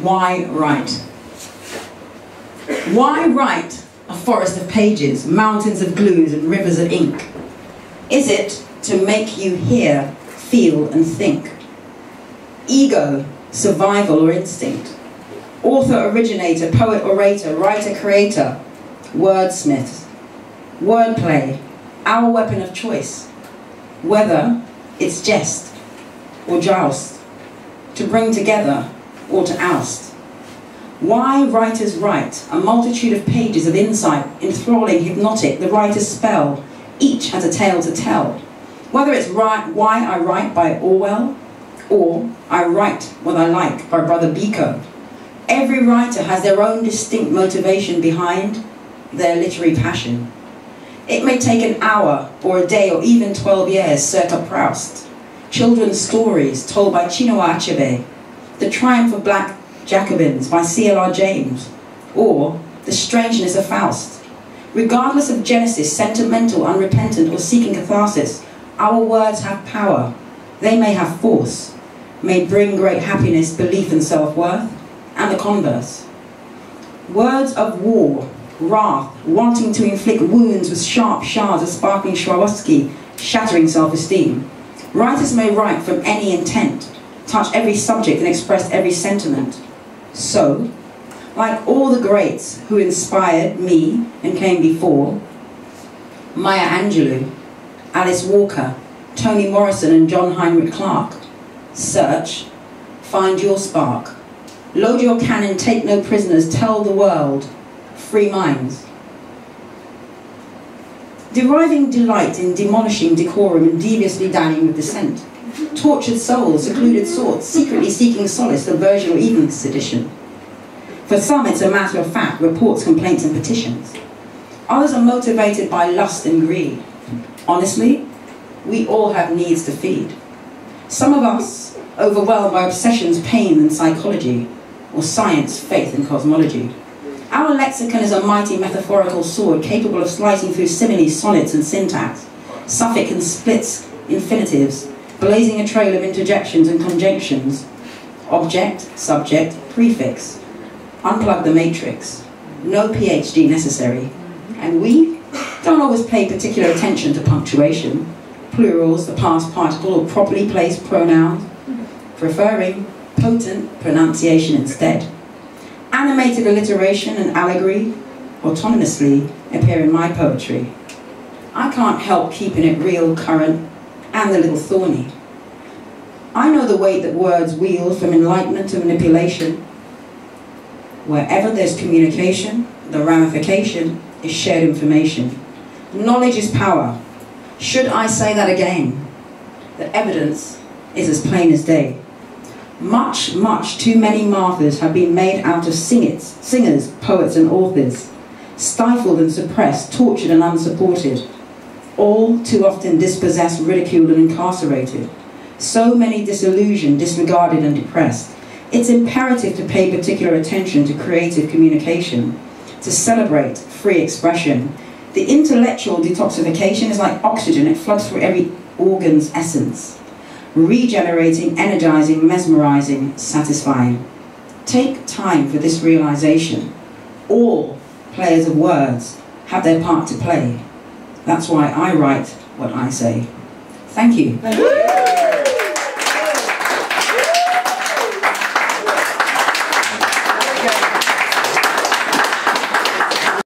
Why write? Why write a forest of pages, mountains of glues and rivers of ink? Is it to make you hear, feel and think? Ego, survival or instinct? Author, originator, poet, orator, writer, creator, wordsmiths, wordplay, our weapon of choice, whether it's jest or joust, to bring together or to oust. Why writers write, a multitude of pages of insight, enthralling, hypnotic, the writer's spell, each has a tale to tell. Whether it's Why I Write by Orwell, or I Write What I Like by Brother Biko. Every writer has their own distinct motivation behind their literary passion. It may take an hour or a day or even 12 years, circa Proust. Children's stories told by Chinua Achebe, The Triumph of Black Jacobins by C.L.R. James, or The Strangeness of Faust. Regardless of genesis, sentimental, unrepentant, or seeking catharsis, our words have power. They may have force, may bring great happiness, belief and self-worth, and the converse. Words of war, wrath, wanting to inflict wounds with sharp shards of sparkling Swarovski, shattering self-esteem. Writers may write from any intent, touch every subject and express every sentiment. So, like all the greats who inspired me and came before, Maya Angelou, Alice Walker, Toni Morrison and John Heinrich Clark, search, find your spark. Load your cannon, take no prisoners, tell the world, free minds. Deriving delight in demolishing decorum and deviously dining with dissent. Tortured souls, secluded thoughts, secretly seeking solace, aversion or even sedition. For some it's a matter of fact, reports, complaints and petitions. Others are motivated by lust and greed. Honestly, we all have needs to feed. Some of us overwhelmed by obsessions, pain and psychology, or science, faith and cosmology. Our lexicon is a mighty metaphorical sword capable of slicing through similes, sonnets and syntax, suffix and splits, infinitives, blazing a trail of interjections and conjunctions, object, subject, prefix. Unplug the matrix. No PhD necessary. And we don't always pay particular attention to punctuation, plurals, the past participle, or properly placed pronouns, preferring potent pronunciation instead. Animated alliteration and allegory autonomously appear in my poetry. I can't help keeping it real, current, and a little thorny. I know the weight that words wield from enlightenment to manipulation. Wherever there's communication, the ramification is shared information. Knowledge is power. Should I say that again? The evidence is as plain as day. Much, much too many martyrs have been made out of singers, poets and authors, stifled and suppressed, tortured and unsupported, all too often dispossessed, ridiculed and incarcerated. So many disillusioned, disregarded and depressed. It's imperative to pay particular attention to creative communication, to celebrate free expression. The intellectual detoxification is like oxygen, it floods through every organ's essence. Regenerating, energizing, mesmerizing, satisfying. Take time for this realization. All players of words have their part to play. That's why I write what I say. Thank you.